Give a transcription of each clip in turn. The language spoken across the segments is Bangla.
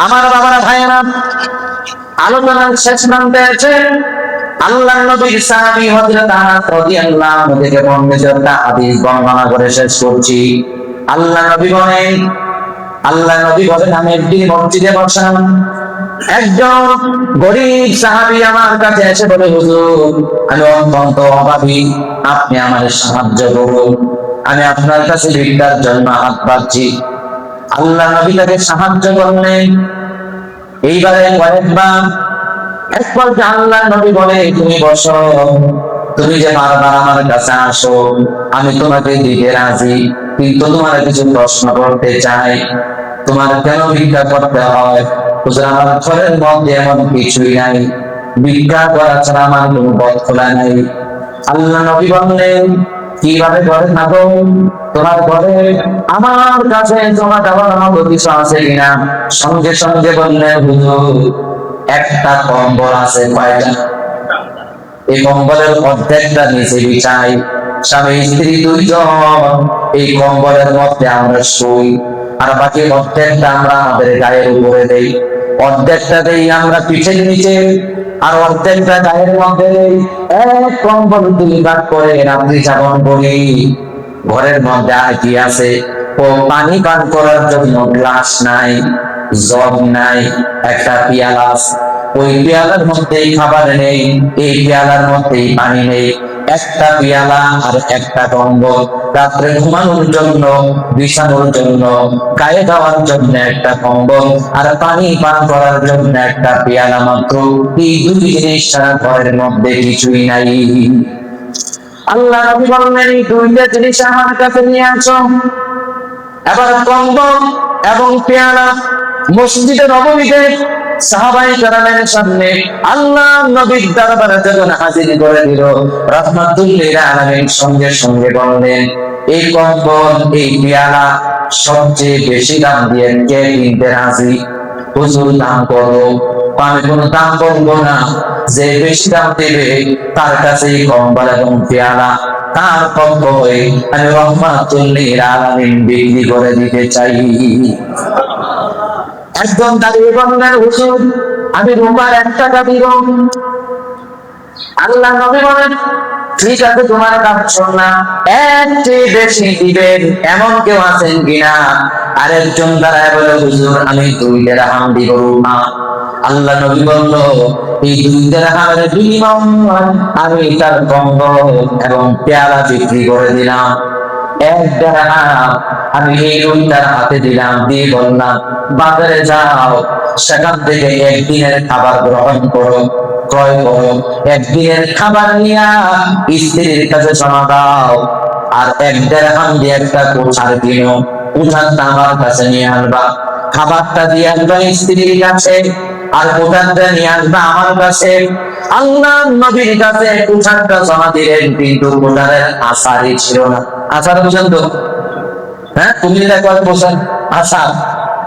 আমার বাবারা ভাইয়েরা, আলোচনার শেষ প্রান্তে আছে আল্লাহর নবীর সাহাবী হযরত আনাস রাদিয়াল্লাহু আনহু থেকে বর্ণিত একটা হাদিস বর্ণনা করে শেষ করছি। আল্লাহ নবী বলেন আমি একদিন মসজিদে বসলাম, একজন গরীব সাহাবী আমার কাছে এসে বলে, হুজুর আমি অত্যন্ত অভাবী, আপনি আমাদের সাহায্য করুন, আমি আপনার কাছে ভিক্ষার জন্য হাত পাচ্ছি। আল্লাহ নবী তাকে সাহায্য করলেন। এইবারে কয়েকবার, একবার আল্লাহ নবী বলে, তুমি বসো, তুমি যে বারবার আমার কাছে আসো, আমি তোমাকে দিতে রাজি, কিন্তু তোমার কিছু প্রশ্ন করতে চাই। তোমার কেন ভিক্ষা করতে হয়? হুজুর আমার ঘরের মধ্যে এমন কিছুই নাই, ভিক্ষা করা ছাড়া আমার কোনো পথ খোলা নাই। আল্লাহ নবী বললেন, কিভাবে ঘরে থাকো? তোমার ঘরে আমার কাছে জমা দেওয়ার মতো কিছু আছে কিনা? সঙ্গে সঙ্গে বললেন, হুজুর একটা কম্বল আছে। কয়টা? এই কম্বলের অর্ধেকটা নিচে বিছাই, স্বামী স্ত্রী দুইজন এই কম্বলের মধ্যে আমরা শুই, আর বাকি অর্ধেকটা আমরা আমাদের গায়ের উপরে দেই। অর্ধেকটা দেই আমরা পিঠের নিচে, আর অর্ধেকটা গায়ের মধ্যে দেই। এক কম্বল দুই ভাগ করে রাত্রি যাপন করি। ঘরের মধ্যে আর কি আছে? ও পানি পান করার জন্য গ্লাস নাই, জগ নাই, একটা পিয়ালা আছে। ওই পেয়ালার মধ্যে খাবার নেই, এই পেয়ালার মধ্যে পানি নেই। একটা পেয়ালা আর একটা কম্বল, রাত্রে ঘুমানোর জন্য, বিছানোর জন্য, গায়ে দেওয়ার জন্য একটা কম্বল, আর পানি পান করার জন্য একটা পেয়ালা মাত্র। এই দুই জিনিস ছাড়া ঘরের মধ্যে কিছুই নাই। আল্লাহ নবী বললেন, এই দুইটা জিনিস আমার কাছে নিয়ে আসো। এবার কম্বল এবং পেয়ালা মসজিদে নববীতে সাহাবায়ে কেরামের সামনে আল্লাহ নবীর দরবারে যখন হাজির করে দিল, রাহমাতুল লিল আলামিন সঙ্গে সঙ্গে বললেন, এই কম্বল, এই পেয়ালা সবচেয়ে বেশি দাম দিয়ে কে কিনতে রাজি? হুজুর দাম করো। আমি কোনো দাম বলবো না, যে বেশি দাম দেবে তার কাছে কম্বল এবং পেয়ালা, তার পক্ষে আমি রাহমাতুল লিল আলামিন বিক্রি করে দিতে চাই। একজন দাঁড়িয়ে বললেন, হুজুর আমি রূপার 1 টাকা দিব। আল্লাহ নবী বলেন, ঠিক আছে, তোমার কাজ না, একটি বেশি দিবেন এমন কেউ আছেন কিনা? আরেকজন দাঁড়ায় বলে, হুজুর আমি 2 দিরহাম দিব রূপা। আল্লাহ নবী বলল, এই 2 দিরহামের বিনিময়ে আমি তার কম্বল এবং পেয়ালা বিক্রি করে দিলাম। 1 দিরহাম আমি এই লোকটার হাতে দিলাম, দিয়ে বললাম, বাজারে যাও, সেখান থেকে একদিনের খাবার গ্রহণ করো, ক্রয় করো, একদিনের খাবার নিয়ে স্ত্রীর কাছে জমা দাও, আর 1 দিরহাম দিয়ে একটা কোঠার কিনো, কোঠারটা আমার কাছে নিয়ে আনবা, খাবারটা দিয়ে আনবা স্ত্রীর কাছে, আর কোঠারটা নিয়ে আসবা আমার কাছে। আল্লাহ নবীর কাছে কোঠারটা জমা দিলেন, কিন্তু কোঠারের আসারই ছিল না। আসার বুঝেন তো? হ্যাঁ, তুমি দেখো বসেন, আসার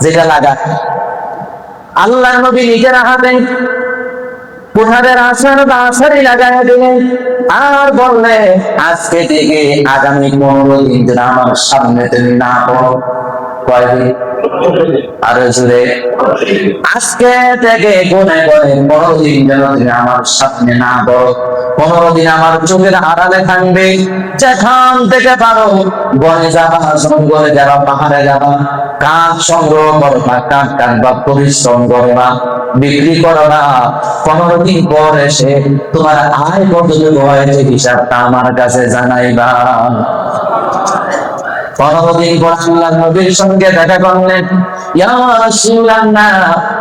যেটা লাগা, আল্লাহ নবী নিজের হাতে কোঠারের আসারই লাগাই দিলেন, আর বললে, আজকে থেকে আগামী 15 দিন যেন আমার সামনে তুমি না পড়ো। কয়দিন? আরো জোরে, আজকে থেকে গুনে করে 15 দিন যেন তুমি আমার সামনে না পড়ো। 15 দিন আমার চোখের আড়ালে থাকবে। যেখান থেকে পারো বনে যাবা, জঙ্গলে যাবা, পাহাড়ে যাবা, কাঠ সংগ্রহ করবা, কাঠ কাটবা, পরিশ্রম করবা, বিক্রি করবা। 15 দিন পর এসে তোমার আয় কতটুকু হয়েছে হিসাবটা আমার কাছে জানাইবা। 15 দিন পর আল্লাহ নবীর সঙ্গে দেখা করলেন, ইয়া রাসূলুল্লাহ,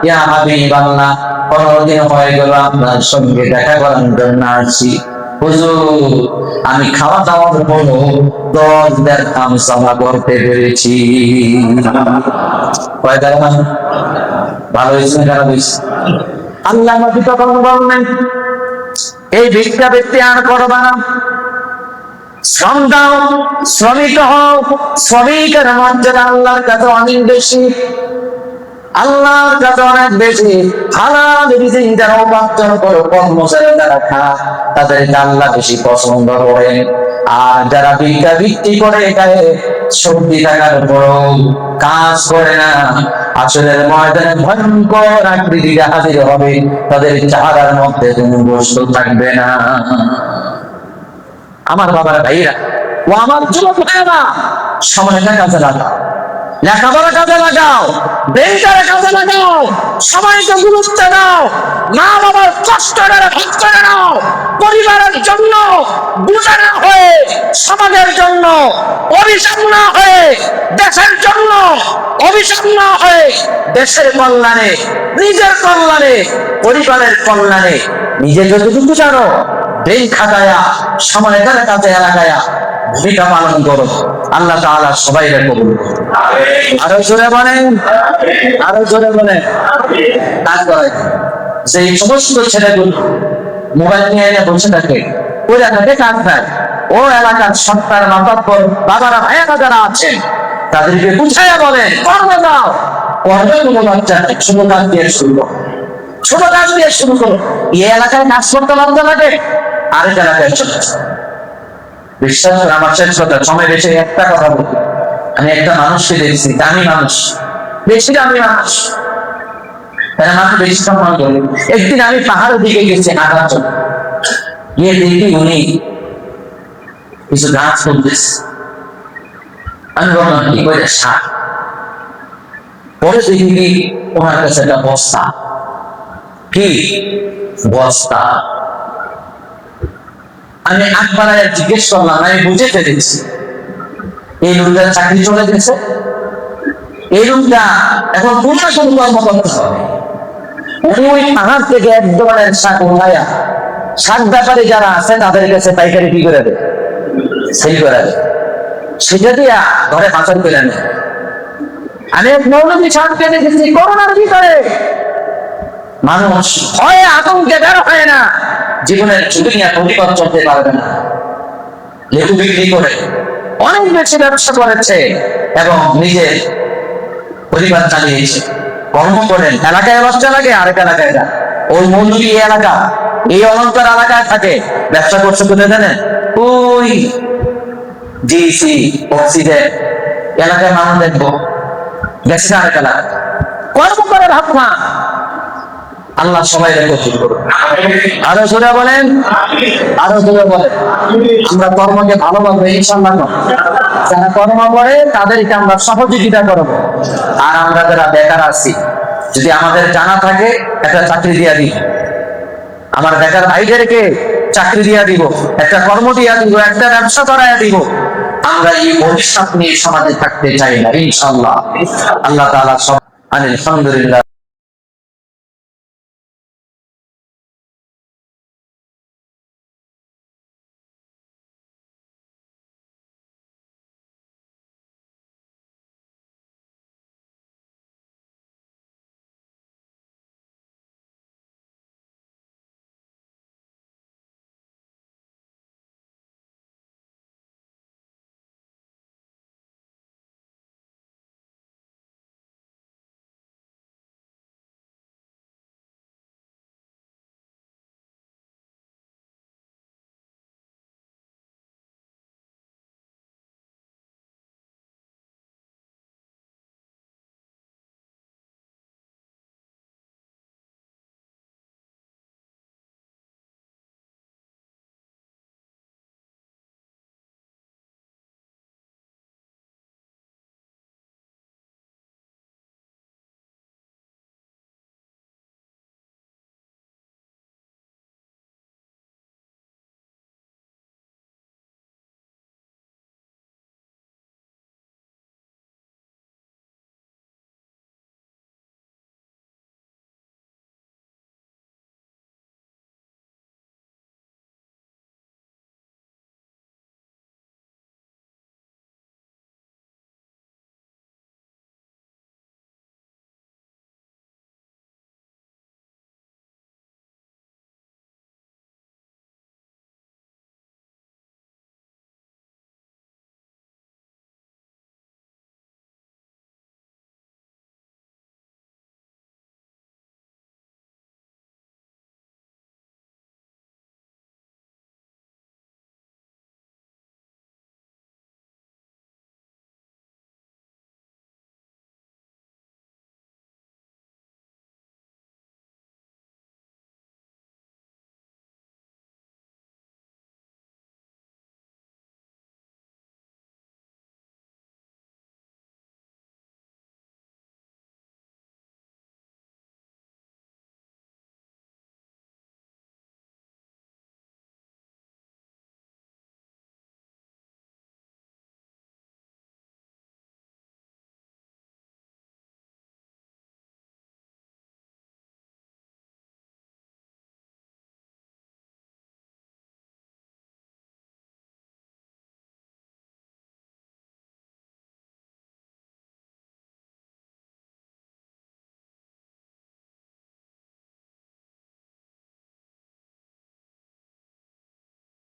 ইয়া হাবিবাল্লাহ, 15 দিন হয়ে গেল আপনার সঙ্গে দেখা করার জন্য আসছি। হুজুর আমি খাওয়া দাওয়ার পরও 10 দিরহাম জমা করতে পেরেছি। কয় দিরহাম? ভালো হয়েছে, খারাপ হয়েছে? আল্লাহ নবী তখন বললেন, এই ভিক্ষা ব্যক্তি আর করবা না, শ্রম দাও, শ্রমিক হও। শ্রমিকের মর্যাদা আল্লাহর কাছে অনেক বেশি, আল্লাহর কাছে অনেক বেশি। হালাল রিজিক যারা উপার্জন করে, কর্মচারী যারা খায়, তাদেরকে আল্লাহ বেশি পছন্দ করেন। আর যারা ভিক্ষা বিক্রি করে, গায়ে শক্তি থাকার পরও কাজ করে না, আসরের ময়দানে ভয়ঙ্কর আকৃতিতে হাজির হবে, তাদের চেহারার মধ্যে কোনো বস্তু থাকবে না। আমার বাবার ভাইরা ও আমার যুবক ভাইরা, সময়টা কাজে লাগাও, লেখাপড়া কাজে লাগাও, বেকার কাজে লাগাও, সময়কে গুরুত্ব দাও, মা বাবার কষ্টটা ভাগ করে নাও, পরিবারের জন্য বোঝা না হয়ে, সমাজের জন্য অভিশাপ না হয়ে, দেশের জন্য অভিশাপ না হয়ে, দেশের কল্যাণে, নিজের কল্যাণে, পরিবারের কল্যাণে নিজে যতটুকু জানো দিন খাটায়া, সময়টা কাজে লাগায়া ভূমিকা পালন করো। আল্লাহ তাআলা সবাইকে কবুল করুন। আরো জোরে বলেন, আরো জোরে বলেন। কাজ করে যে সমস্ত ছেলেগুলো মোবাইল নিয়ে বসে থাকে, ওই এলাকাতে কাজ নাই, ও এলাকার সন্তান মাতাব্বর বাবারা ভাইয়েরা যারা আছেন তাদেরকে বুঝাইয়া বলেন, কর্মে যাও, কর্মে কোনো বাচ্চা ছোট কাজ দিয়ে শুরু করো, ছোট কাজ দিয়ে শুরু করো। এই এলাকায় কাজ করতে লজ্জা লাগে, আরেক এলাকায় চলে যাও। বিশ্বাস করে আমার শেষ কথা, সময় বেশি একটা কথা বলি, আমি একটা মানুষকে দেখছি, দামি মানুষ, বেশি দামি মানুষ, মানুষ বেশি সম্মান করে। একদিন আমি পাহাড়ের দিকে গেছি হাঁটার জন্য, গিয়ে দেখি উনি কিছু গাছ তুলতেছে। আমি বললাম কি করে সার, পরে দেখি কি ওনার কাছে একটা বস্তা, কি বস্তা। আমি একবার জিজ্ঞেস করলাম, আমি বুঝে ফেলেছি এই লোকটার চাকরি চলে গেছে, এই লোকটা এখন কোনো কোনো কর্ম করতে হবে। উনি ওই পাহাড় থেকে এক ধরনের শাক উঠাইয়া, শাক ব্যাপারী যারা আছে তাদের কাছে পাইকারি কি করে দেয়, সেল করে দেয়, সেটা দিয়া ঘরে পাচার করে নেয়। আমি এক মৌলবী সাহেবকে দেখেছি করোনার ভিতরে মানুষ ভয়ে আতঙ্কে বের হয় না, জীবনের ঝুঁকি নিয়ে প্রতিপদ চলতে পারবে না, লেবু বিক্রি করে অনেক বেশি ব্যবসা করেছে এবং নিজের পরিবার চালিয়েছে। কর্ম করেন, এলাকায় ব্যবসা লাগে, আরেক এলাকায় যান। ওই মৌলবী এই এলাকা, এই অলঙ্কার এলাকায় থাকে, ব্যবসা করছে কোথায় জানেন? ওই জিসি অক্সিজেন এলাকায় মানুষ দেখবো গেছে আরেক এলাকা, কর্ম করে ভাব না। আল্লাহ সবাই আরো জোরে বলেন, আরো জোরে বলেন। আমরা কর্মকে ভালোবাসবো ইনশাআল্লাহ। যারা কর্ম করে তাদেরকে আমরা সহযোগিতা করবো, আর আমরা যারা বেকার আছি যদি আমাদের জানা থাকে একটা চাকরি দিয়া দিব, আমার বেকার ভাইদেরকে চাকরি দিয়া দিব, একটা কর্ম দিয়া দিব, একটা ব্যবসা করাইয়া দিব। আমরা এই ভবিষ্যৎ নিয়ে সমাজে থাকতে চাই না ইনশাআল্লাহ। আল্লাহ তাআলা সব আলহামদুলিল্লাহ।